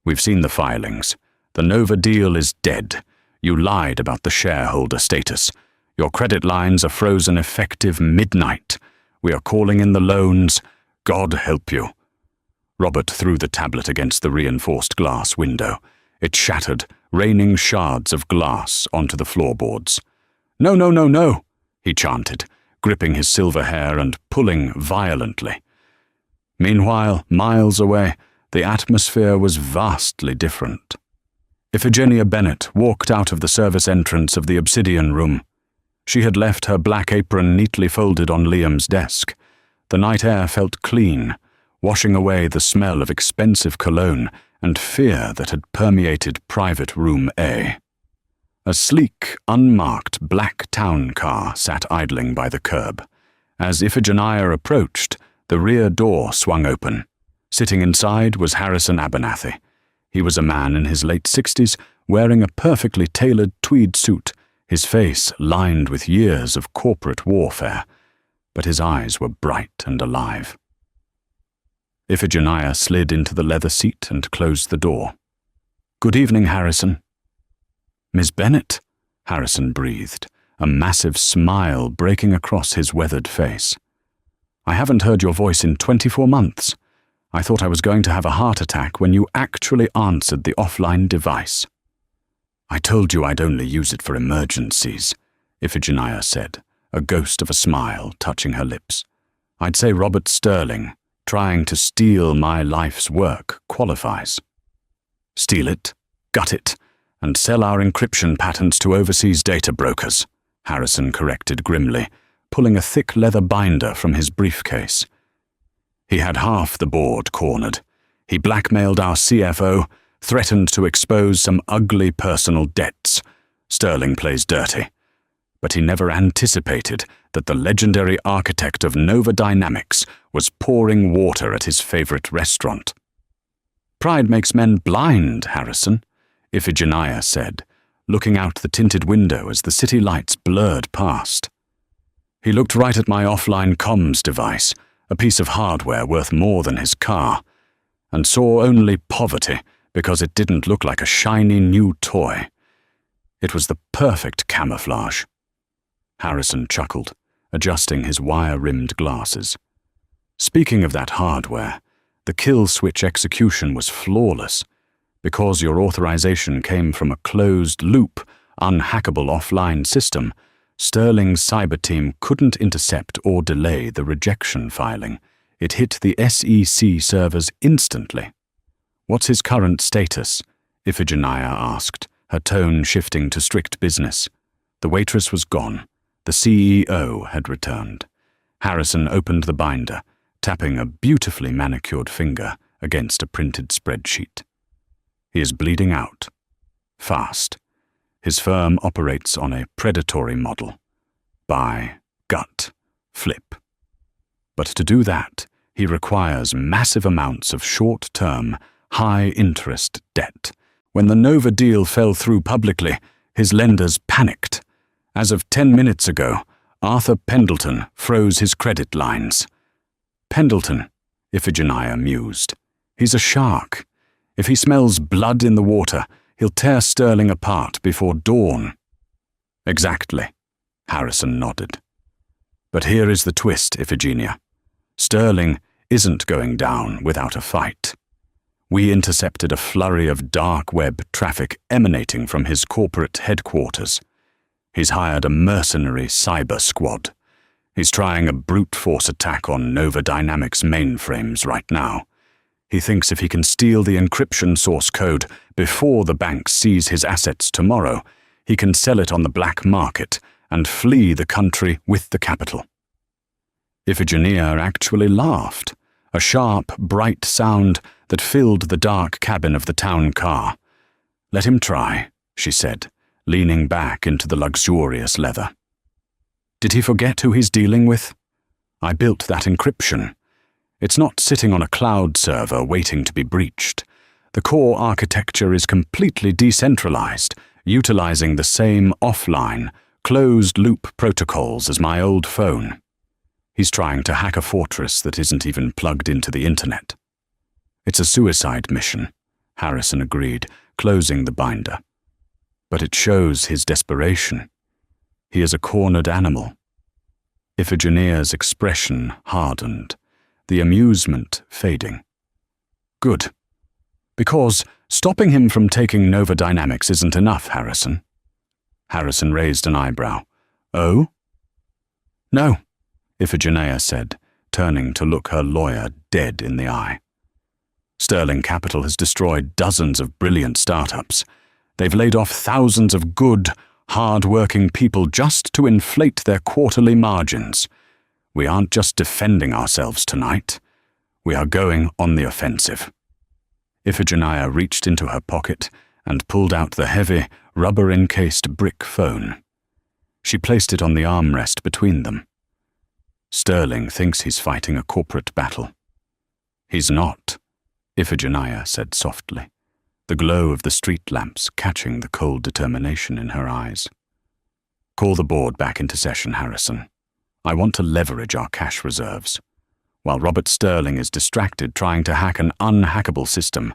we've seen the filings. The Nova deal is dead. You lied about the shareholder status. Your credit lines are frozen effective midnight. We are calling in the loans. God help you. Robert threw the tablet against the reinforced glass window. It shattered, raining shards of glass onto the floorboards. "No, no, no, no," he chanted, gripping his silver hair and pulling violently. Meanwhile, miles away, the atmosphere was vastly different. Iphigenia Bennett walked out of the service entrance of the Obsidian Room. She had left her black apron neatly folded on Liam's desk. The night air felt clean, washing away the smell of expensive cologne and fear that had permeated Private Room A. A sleek, unmarked black town car sat idling by the curb. As Iphigenia approached, the rear door swung open. Sitting inside was Harrison Abernathy. He was a man in his late 60s, wearing a perfectly tailored tweed suit, his face lined with years of corporate warfare, but his eyes were bright and alive. Iphigenia slid into the leather seat and closed the door. "Good evening, Harrison." "Miss Bennett," Harrison breathed, a massive smile breaking across his weathered face. "I haven't heard your voice in 24 months. I thought I was going to have a heart attack when you actually answered the offline device." "I told you I'd only use it for emergencies," Iphigenia said, a ghost of a smile touching her lips. "I'd say Robert Sterling, trying to steal my life's work, qualifies." "Steal it, gut it, and sell our encryption patents to overseas data brokers," Harrison corrected grimly, pulling a thick leather binder from his briefcase. He had half the board cornered. He blackmailed our CFO, threatened to expose some ugly personal debts. Sterling plays dirty. But he never anticipated that the legendary architect of Nova Dynamics was pouring water at his favorite restaurant. "Pride makes men blind, Harrison," Iphigenia said, looking out the tinted window as the city lights blurred past. He looked right at my offline comms device, a piece of hardware worth more than his car, and saw only poverty because it didn't look like a shiny new toy. It was the perfect camouflage. Harrison chuckled, adjusting his wire-rimmed glasses. Speaking of that hardware, the kill switch execution was flawless. Because your authorization came from a closed-loop, unhackable offline system, Sterling's cyber team couldn't intercept or delay the rejection filing. It hit the SEC servers instantly. "What's his current status?" Iphigenia asked, her tone shifting to strict business. The waitress was gone. The CEO had returned. Harrison opened the binder, tapping a beautifully manicured finger against a printed spreadsheet. "He is bleeding out. Fast. His firm operates on a predatory model. Buy, gut, flip. But to do that, he requires massive amounts of short-term, high-interest debt. When the Nova deal fell through publicly, his lenders panicked. As of 10 minutes ago, Arthur Pendleton froze his credit lines." "Pendleton," Iphigenia mused. "He's a shark. If he smells blood in the water, he'll tear Sterling apart before dawn." "Exactly," Harrison nodded. "But here is the twist, Iphigenia. Sterling isn't going down without a fight. We intercepted a flurry of dark web traffic emanating from his corporate headquarters. He's hired a mercenary cyber squad. He's trying a brute force attack on Nova Dynamics mainframes right now. He thinks if he can steal the encryption source code before the bank seize his assets tomorrow, he can sell it on the black market and flee the country with the capital." Iphigenia actually laughed, a sharp, bright sound that filled the dark cabin of the town car. "Let him try," she said, leaning back into the luxurious leather. "Did he forget who he's dealing with? I built that encryption. It's not sitting on a cloud server waiting to be breached. The core architecture is completely decentralized, utilizing the same offline, closed-loop protocols as my old phone. He's trying to hack a fortress that isn't even plugged into the internet." "It's a suicide mission," Harrison agreed, closing the binder. "But it shows his desperation. He is a cornered animal." Iphigenia's expression hardened, the amusement fading. "Good. Because stopping him from taking Nova Dynamics isn't enough, Harrison." Harrison raised an eyebrow. "Oh?" "No," Iphigenia said, turning to look her lawyer dead in the eye. "Sterling Capital has destroyed dozens of brilliant startups. They've laid off thousands of good, hard-working people just to inflate their quarterly margins. We aren't just defending ourselves tonight. We are going on the offensive." Iphigenia reached into her pocket and pulled out the heavy, rubber-encased brick phone. She placed it on the armrest between them. "Sterling thinks he's fighting a corporate battle." "He's not," Iphigenia said softly, the glow of the street lamps catching the cold determination in her eyes. "Call the board back into session, Harrison. I want to leverage our cash reserves. While Robert Sterling is distracted trying to hack an unhackable system,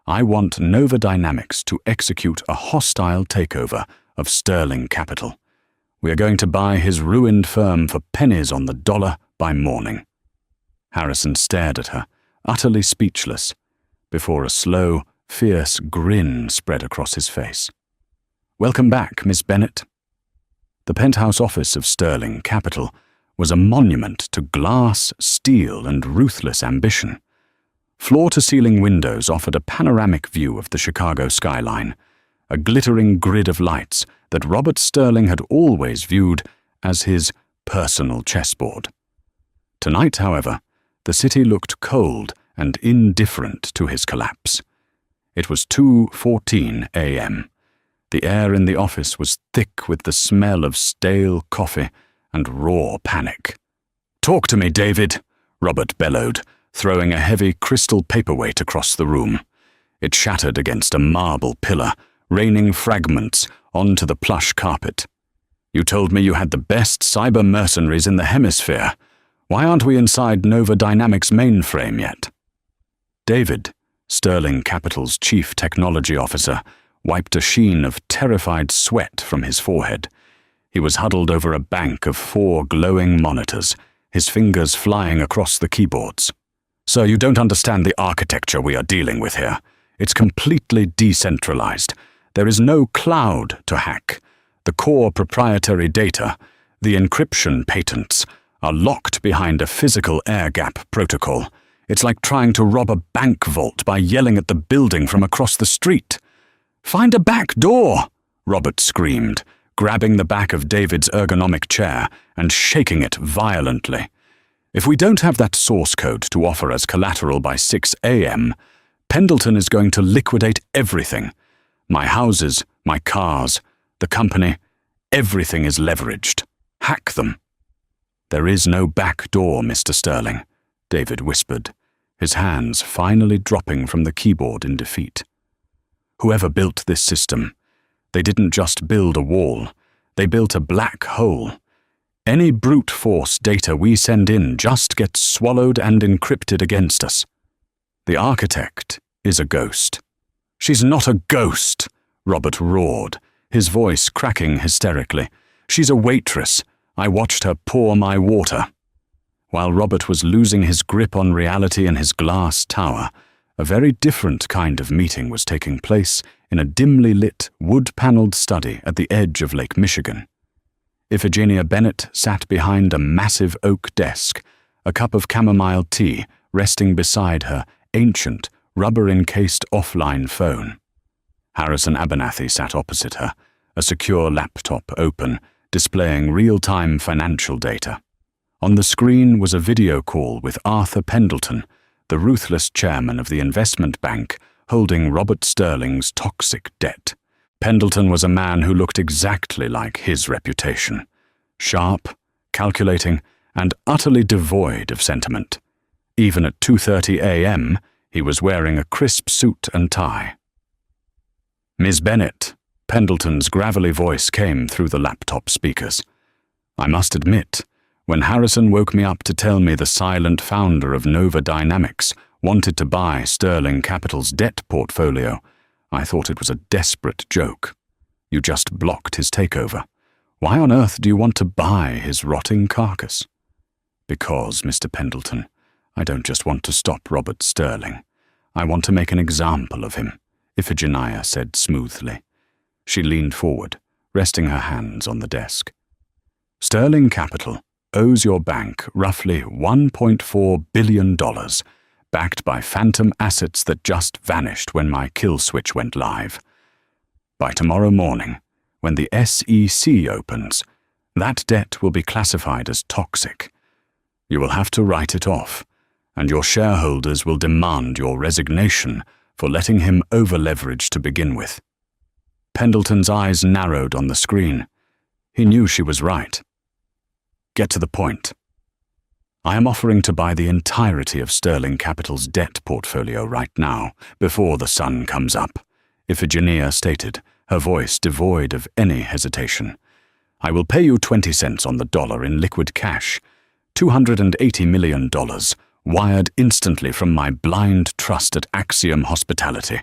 I want Nova Dynamics to execute a hostile takeover of Sterling Capital. We are going to buy his ruined firm for pennies on the dollar by morning." Harrison stared at her, utterly speechless, before a slow, fierce grin spread across his face. "Welcome back, Miss Bennett." The penthouse office of Sterling Capital was a monument to glass, steel, and ruthless ambition. Floor-to-ceiling windows offered a panoramic view of the Chicago skyline, a glittering grid of lights that Robert Sterling had always viewed as his personal chessboard. Tonight, however, The city looked cold and indifferent to his collapse. It was 2:14 a.m. The air in the office was thick with the smell of stale coffee and raw panic. "Talk to me, David," Robert bellowed, throwing a heavy crystal paperweight across the room. It shattered against a marble pillar, raining fragments onto the plush carpet. "You told me you had the best cyber mercenaries in the hemisphere. Why aren't we inside Nova Dynamics' mainframe yet?" David, Sterling Capital's chief technology officer, wiped a sheen of terrified sweat from his forehead. He was huddled over a bank of 4 glowing monitors, his fingers flying across the keyboards. "Sir, you don't understand the architecture we are dealing with here. It's completely decentralized. There is no cloud to hack. The core proprietary data, the encryption patents, are locked behind a physical air-gap protocol. It's like trying to rob a bank vault by yelling at the building from across the street." "Find a back door!" Robert screamed, grabbing the back of David's ergonomic chair and shaking it violently. "If we don't have that source code to offer as collateral by 6 a.m., Pendleton is going to liquidate everything. My houses, my cars, the company, everything is leveraged. Hack them." "There is no back door, Mr. Sterling," David whispered, his hands finally dropping from the keyboard in defeat. "Whoever built this system, they didn't just build a wall, they built a black hole. Any brute force data we send in just gets swallowed and encrypted against us. The architect is a ghost." "She's not a ghost," Robert roared, his voice cracking hysterically. "She's a waitress. I watched her pour my water." While Robert was losing his grip on reality in his glass tower, a very different kind of meeting was taking place in a dimly lit, wood-paneled study at the edge of Lake Michigan. Iphigenia Bennett sat behind a massive oak desk, a cup of chamomile tea resting beside her ancient, rubber-encased offline phone. Harrison Abernathy sat opposite her, a secure laptop open, displaying real-time financial data. On the screen was a video call with Arthur Pendleton, the ruthless chairman of the investment bank holding Robert Sterling's toxic debt. Pendleton was a man who looked exactly like his reputation: sharp, calculating, and utterly devoid of sentiment. Even at 2:30 a.m., he was wearing a crisp suit and tie. "Ms. Bennett," Pendleton's gravelly voice came through the laptop speakers. "I must admit, when Harrison woke me up to tell me the silent founder of Nova Dynamics wanted to buy Sterling Capital's debt portfolio, I thought it was a desperate joke. You just blocked his takeover. Why on earth do you want to buy his rotting carcass?" "Because, Mr. Pendleton, I don't just want to stop Robert Sterling. I want to make an example of him," Iphigenia said smoothly. She leaned forward, resting her hands on the desk. "Sterling Capital owes your bank roughly $1.4 billion, backed by phantom assets that just vanished when my kill switch went live. By tomorrow morning, when the SEC opens, that debt will be classified as toxic. You will have to write it off, and your shareholders will demand your resignation for letting him over-leverage to begin with." Pendleton's eyes narrowed on the screen. He knew she was right. "Get to the point. I am offering to buy the entirety of Sterling Capital's debt portfolio right now, before the sun comes up," Iphigenia stated, her voice devoid of any hesitation. "I will pay you 20 cents on the dollar in liquid cash, $280 million, wired instantly from my blind trust at Axiom Hospitality.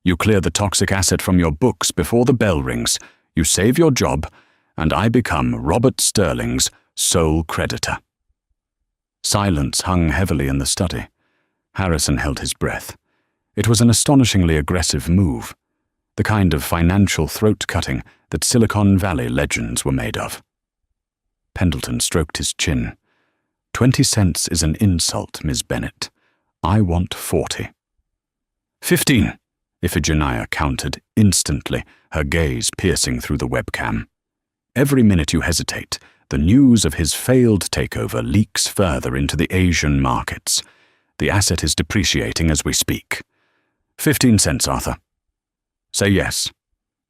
You clear the toxic asset from your books before the bell rings, you save your job, and I become Robert Sterling's sole creditor." Silence hung heavily in the study. Harrison held his breath. It was an astonishingly aggressive move, the kind of financial throat-cutting that Silicon Valley legends were made of. Pendleton stroked his chin. 20 cents is an insult, Ms. Bennett. I want 40. 15, Iphigenia countered instantly, her gaze piercing through the webcam. Every minute you hesitate, The news of his failed takeover leaks further into the Asian markets. The asset is depreciating as we speak. 15 cents, Arthur. Say yes,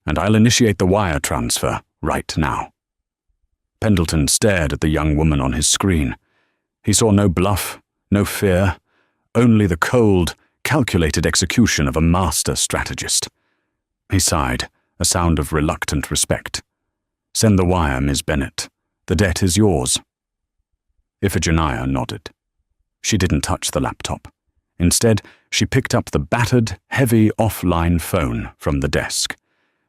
and I'll initiate the wire transfer right now. Pendleton stared at the young woman on his screen. He saw no bluff, no fear, only the cold, calculated execution of a master strategist. He sighed, a sound of reluctant respect. Send the wire, Ms. Bennett. The debt is yours. Iphigenia nodded. She didn't touch the laptop. Instead, she picked up the battered, heavy offline phone from the desk.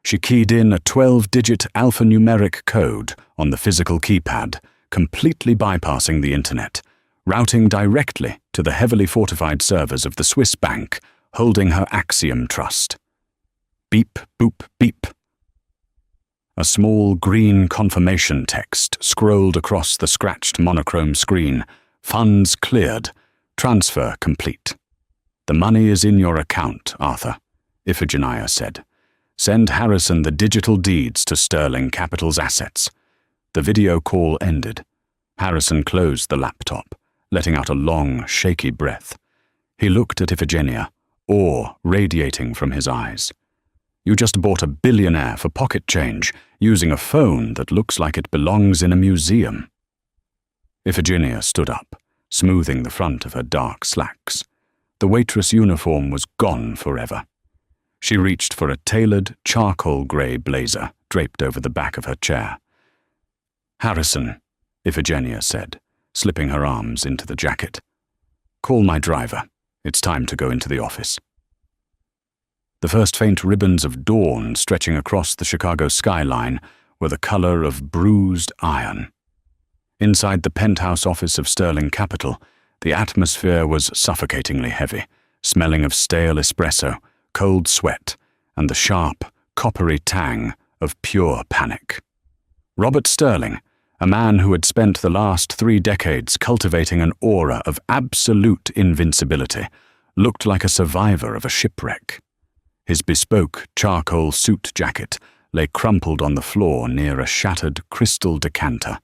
She keyed in a 12-digit alphanumeric code on the physical keypad, completely bypassing the internet, routing directly to the heavily fortified servers of the Swiss bank holding her Axiom trust. Beep, boop, beep. A small green confirmation text scrolled across the scratched monochrome screen. Funds cleared. Transfer complete. The money is in your account, Arthur, Iphigenia said. Send Harrison the digital deeds to Sterling Capital's assets. The video call ended. Harrison closed the laptop, letting out a long, shaky breath. He looked at Iphigenia, awe radiating from his eyes. You just bought a billionaire for pocket change, using a phone that looks like it belongs in a museum. Iphigenia stood up, smoothing the front of her dark slacks. The waitress uniform was gone forever. She reached for a tailored, charcoal-grey blazer draped over the back of her chair. Harrison, Iphigenia said, slipping her arms into the jacket. Call my driver. It's time to go into the office. The first faint ribbons of dawn stretching across the Chicago skyline were the color of bruised iron. Inside the penthouse office of Sterling Capital, the atmosphere was suffocatingly heavy, smelling of stale espresso, cold sweat, and the sharp, coppery tang of pure panic. Robert Sterling, a man who had spent the last 3 decades cultivating an aura of absolute invincibility, looked like a survivor of a shipwreck. His bespoke charcoal suit jacket lay crumpled on the floor near a shattered crystal decanter.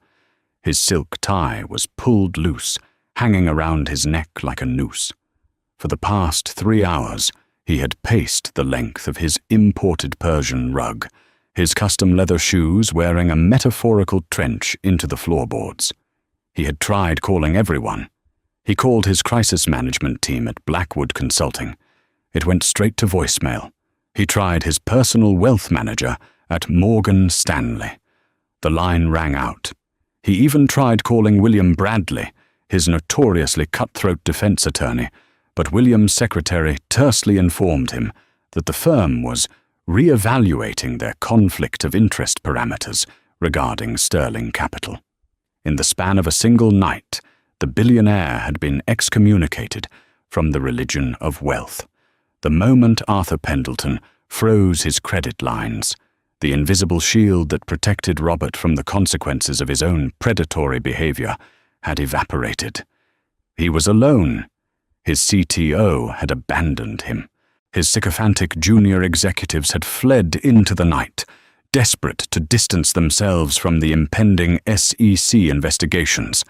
His silk tie was pulled loose, hanging around his neck like a noose. For the past 3 hours, he had paced the length of his imported Persian rug, his custom leather shoes wearing a metaphorical trench into the floorboards. He had tried calling everyone. He called his crisis management team at Blackwood Consulting. It went straight to voicemail. He tried his personal wealth manager at Morgan Stanley. The line rang out. He even tried calling William Bradley, his notoriously cutthroat defense attorney, but William's secretary tersely informed him that the firm was re-evaluating their conflict of interest parameters regarding Sterling Capital. In the span of a single night, the billionaire had been excommunicated from the religion of wealth. The moment Arthur Pendleton froze his credit lines, the invisible shield that protected Robert from the consequences of his own predatory behavior had evaporated. He was alone. His CTO had abandoned him. His sycophantic junior executives had fled into the night, desperate to distance themselves from the impending SEC investigations.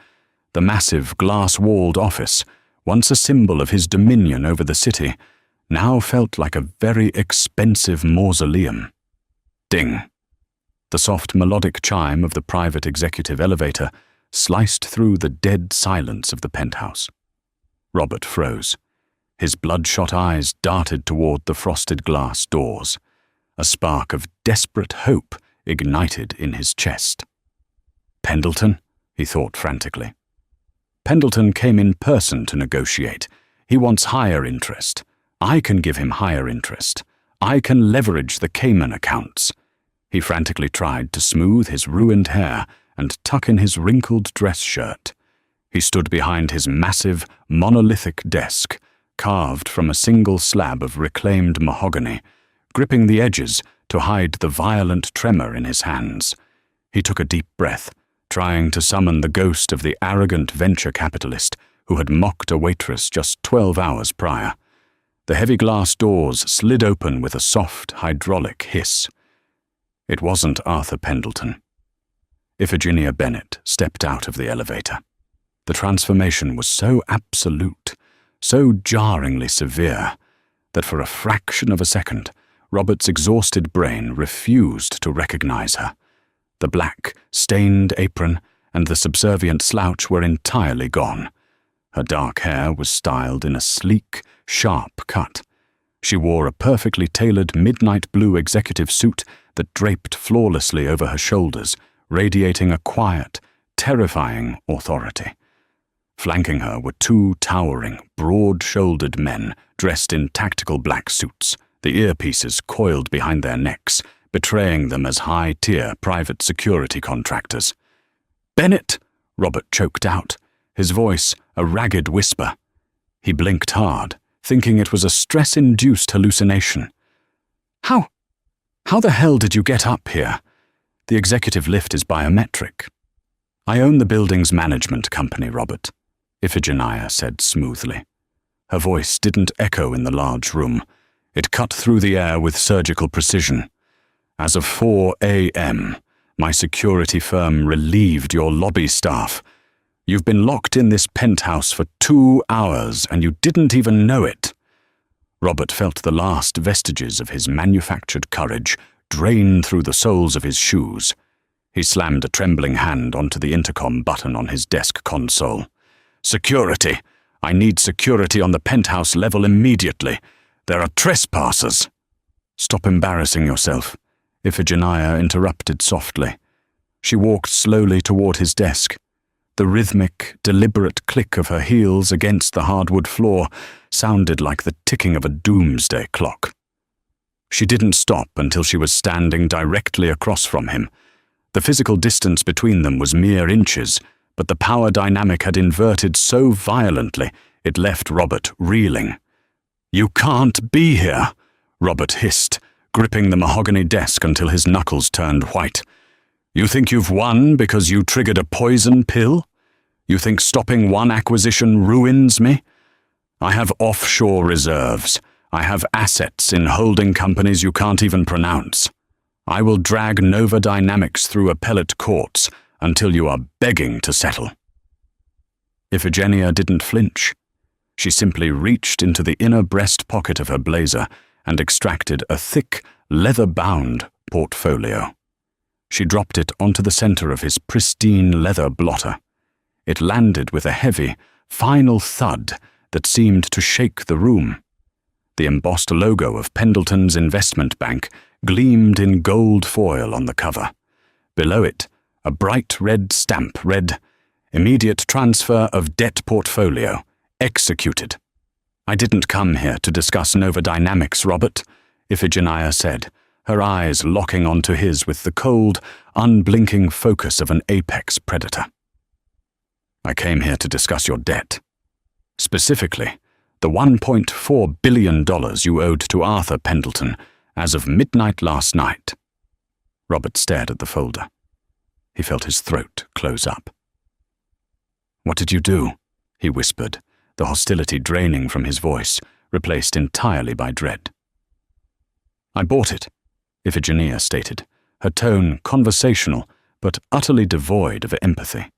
The massive glass-walled office, once a symbol of his dominion over the city, now felt like a very expensive mausoleum. Ding. The soft melodic chime of the private executive elevator sliced through the dead silence of the penthouse. Robert froze. His bloodshot eyes darted toward the frosted glass doors. A spark of desperate hope ignited in his chest. Pendleton, he thought frantically. Pendleton came in person to negotiate. He wants higher interest. I can give him higher interest. I can leverage the Cayman accounts. He frantically tried to smooth his ruined hair and tuck in his wrinkled dress shirt. He stood behind his massive, monolithic desk, carved from a single slab of reclaimed mahogany, gripping the edges to hide the violent tremor in his hands. He took a deep breath, trying to summon the ghost of the arrogant venture capitalist who had mocked a waitress just 12 hours prior. The heavy glass doors slid open with a soft, hydraulic hiss. It wasn't Arthur Pendleton. Iphigenia Bennet stepped out of the elevator. The transformation was so absolute, so jarringly severe, that for a fraction of a second, Robert's exhausted brain refused to recognize her. The black, stained apron and the subservient slouch were entirely gone. Her dark hair was styled in a sleek, sharp cut. She wore a perfectly tailored midnight blue executive suit that draped flawlessly over her shoulders, radiating a quiet, terrifying authority. Flanking her were two towering, broad-shouldered men dressed in tactical black suits, the earpieces coiled behind their necks, betraying them as high-tier private security contractors. "Bennet!" Robert choked out, his voice a ragged whisper. He blinked hard, thinking it was a stress-induced hallucination. How the hell did you get up here? The executive lift is biometric." "I own the building's management company, Robert," Iphigenia said smoothly. Her voice didn't echo in the large room. It cut through the air with surgical precision. "As of 4 a.m., my security firm relieved your lobby staff. You've been locked in this penthouse for 2 hours and you didn't even know it." Robert felt the last vestiges of his manufactured courage drain through the soles of his shoes. He slammed a trembling hand onto the intercom button on his desk console. "Security! I need security on the penthouse level immediately. There are trespassers." "Stop embarrassing yourself," Iphigenia interrupted softly. She walked slowly toward his desk. The rhythmic, deliberate click of her heels against the hardwood floor sounded like the ticking of a doomsday clock. She didn't stop until she was standing directly across from him. The physical distance between them was mere inches, but the power dynamic had inverted so violently it left Robert reeling. "You can't be here," Robert hissed, gripping the mahogany desk until his knuckles turned white. "You think you've won because you triggered a poison pill? You think stopping one acquisition ruins me? I have offshore reserves. I have assets in holding companies you can't even pronounce. I will drag Nova Dynamics through appellate courts until you are begging to settle." Iphigenia didn't flinch. She simply reached into the inner breast pocket of her blazer and extracted a thick, leather-bound portfolio. She dropped it onto the center of his pristine leather blotter. It landed with a heavy, final thud that seemed to shake the room. The embossed logo of Pendleton's investment bank gleamed in gold foil on the cover. Below it, a bright red stamp read, "Immediate transfer of debt portfolio. Executed." "I didn't come here to discuss Nova Dynamics, Robert," Iphigenia said, her eyes locking onto his with the cold, unblinking focus of an apex predator. "I came here to discuss your debt. Specifically, the $1.4 billion you owed to Arthur Pendleton as of midnight last night." Robert stared at the folder. He felt his throat close up. "What did you do?" he whispered, the hostility draining from his voice, replaced entirely by dread. "I bought it," Iphigenia stated, her tone conversational but utterly devoid of empathy.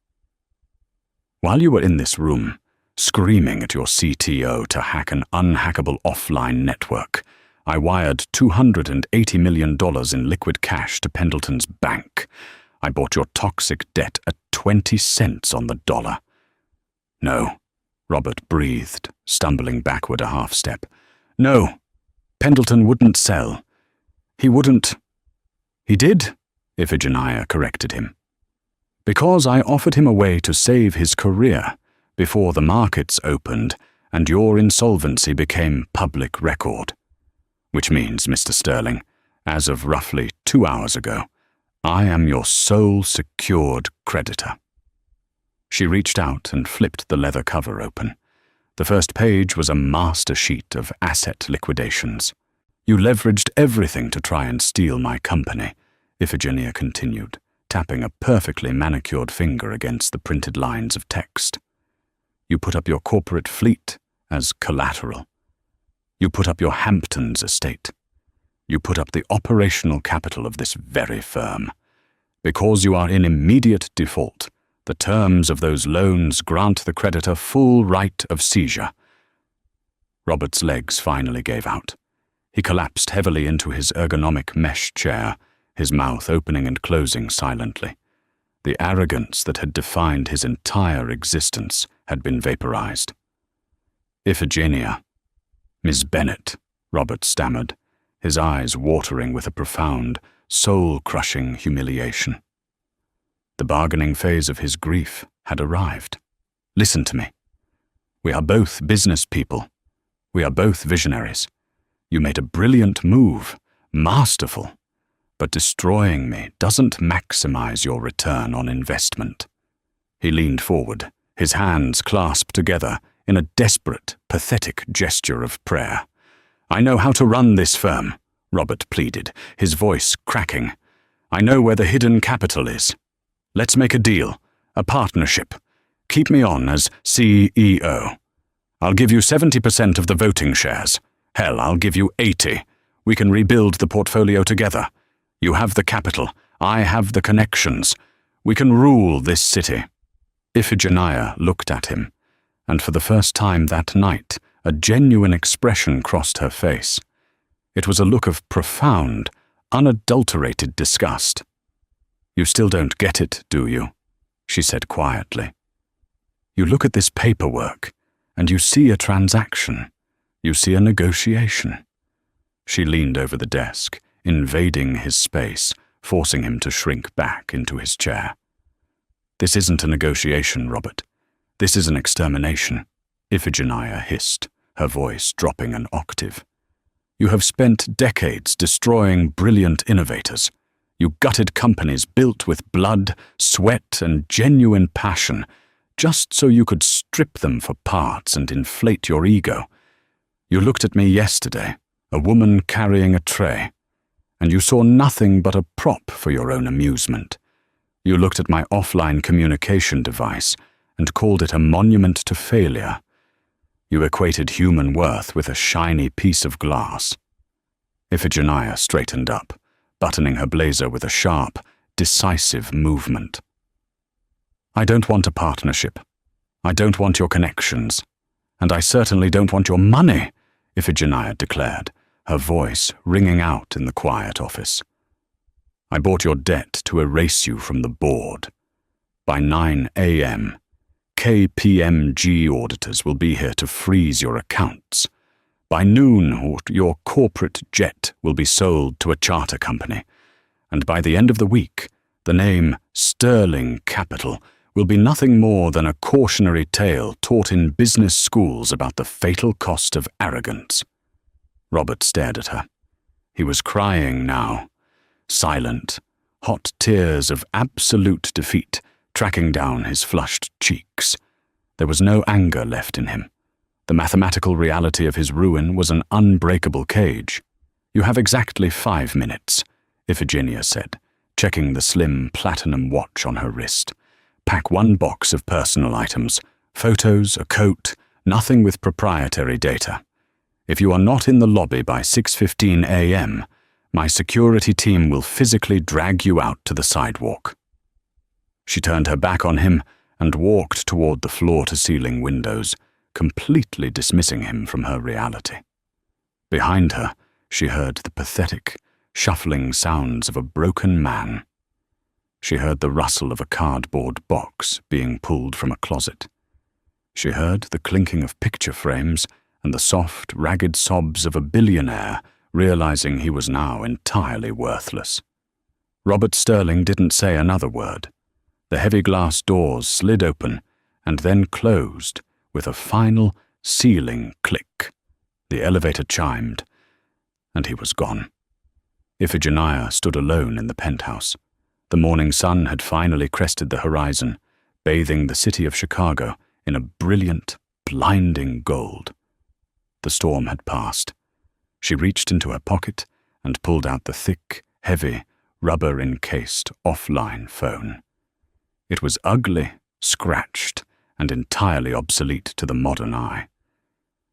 "While you were in this room, screaming at your CTO to hack an unhackable offline network, I wired $280 million in liquid cash to Pendleton's bank. I bought your toxic debt at 20 cents on the dollar." "No," Robert breathed, stumbling backward a half step. "No, Pendleton wouldn't sell. He wouldn't—" "He did," Iphigenia corrected him. "Because I offered him a way to save his career before the markets opened and your insolvency became public record. Which means, Mr. Sterling, as of roughly 2 hours ago, I am your sole secured creditor." She reached out and flipped the leather cover open. The first page was a master sheet of asset liquidations. "You leveraged everything to try and steal my company," Iphigenia continued, tapping a perfectly manicured finger against the printed lines of text. "You put up your corporate fleet as collateral. You put up your Hamptons estate. You put up the operational capital of this very firm. Because you are in immediate default, the terms of those loans grant the creditor full right of seizure. Robert's legs finally gave out. He collapsed heavily into his ergonomic mesh chair, his mouth opening and closing silently. The arrogance that had defined his entire existence had been vaporized. Iphigenia. Miss Bennet, Robert stammered, his eyes watering with a profound, soul-crushing humiliation. The bargaining phase of his grief had arrived. Listen to me. We are both business people. We are both visionaries. You made a brilliant move, masterful, but destroying me doesn't maximize your return on investment. He leaned forward, his hands clasped together in a desperate, pathetic gesture of prayer. I know how to run this firm, Robert pleaded, his voice cracking. I know where the hidden capital is. Let's make a deal, a partnership. Keep me on as CEO. I'll give you 70% of the voting shares. Hell, I'll give you 80. We can rebuild the portfolio together. You have the capital. I have the connections. We can rule this city. Iphigenia looked at him, and for the first time that night, a genuine expression crossed her face. It was a look of profound, unadulterated disgust. You still don't get it, do you? She said quietly. You look at this paperwork, and you see a transaction. You see a negotiation. She leaned over the desk, invading his space, forcing him to shrink back into his chair. This isn't a negotiation, Robert. This is an extermination, Iphigenia hissed, her voice dropping an octave. You have spent decades destroying brilliant innovators. You gutted companies built with blood, sweat, and genuine passion, just so you could strip them for parts and inflate your ego. You looked at me yesterday, a woman carrying a tray, and you saw nothing but a prop for your own amusement. You looked at my offline communication device and called it a monument to failure. You equated human worth with a shiny piece of glass. Iphigenia straightened up, buttoning her blazer with a sharp, decisive movement. I don't want a partnership. I don't want your connections. And I certainly don't want your money, Iphigenia declared, her voice ringing out in the quiet office. I bought your debt to erase you from the board. By 9 a.m., KPMG auditors will be here to freeze your accounts. By noon, your corporate jet will be sold to a charter company. And by the end of the week, the name Sterling Capital will be nothing more than a cautionary tale taught in business schools about the fatal cost of arrogance. Robert stared at her. He was crying now, silent, hot tears of absolute defeat tracking down his flushed cheeks. There was no anger left in him. The mathematical reality of his ruin was an unbreakable cage. You have exactly 5 minutes, Iphigenia said, checking the slim platinum watch on her wrist. Pack 1 box of personal items, photos, a coat, nothing with proprietary data. If you are not in the lobby by 6:15 a.m., my security team will physically drag you out to the sidewalk. She turned her back on him and walked toward the floor-to-ceiling windows, completely dismissing him from her reality. Behind her, she heard the pathetic, shuffling sounds of a broken man. She heard the rustle of a cardboard box being pulled from a closet. She heard the clinking of picture frames and the soft, ragged sobs of a billionaire realizing he was now entirely worthless. Robert Sterling didn't say another word. The heavy glass doors slid open and then closed with a final, sealing click. The elevator chimed, and he was gone. Iphigenia stood alone in the penthouse. The morning sun had finally crested the horizon, bathing the city of Chicago in a brilliant, blinding gold. The storm had passed. She reached into her pocket and pulled out the thick, heavy, rubber-encased offline phone. It was ugly, scratched, and entirely obsolete to the modern eye.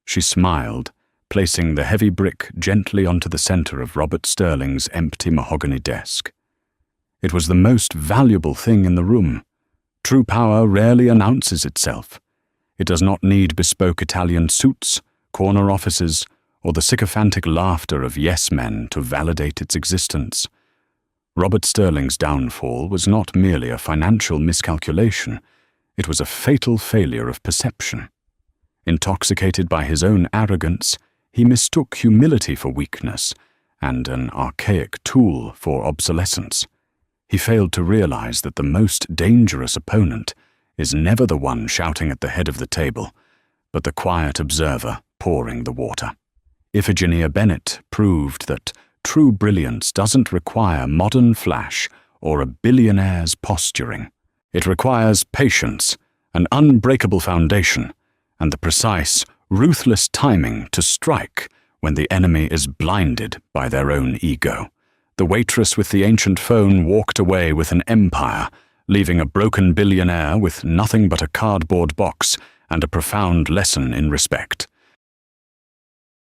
She smiled, placing the heavy brick gently onto the center of Robert Sterling's empty mahogany desk. It was the most valuable thing in the room. True power rarely announces itself. It does not need bespoke Italian suits, corner offices, or the sycophantic laughter of yes-men to validate its existence. Robert Sterling's downfall was not merely a financial miscalculation, it was a fatal failure of perception. Intoxicated by his own arrogance, he mistook humility for weakness and an archaic tool for obsolescence. He failed to realize that the most dangerous opponent is never the one shouting at the head of the table, but the quiet observer pouring the water. Iphigenia Bennet proved that true brilliance doesn't require modern flash or a billionaire's posturing. It requires patience, an unbreakable foundation, and the precise, ruthless timing to strike when the enemy is blinded by their own ego. The waitress with the ancient phone walked away with an empire, leaving a broken billionaire with nothing but a cardboard box and a profound lesson in respect.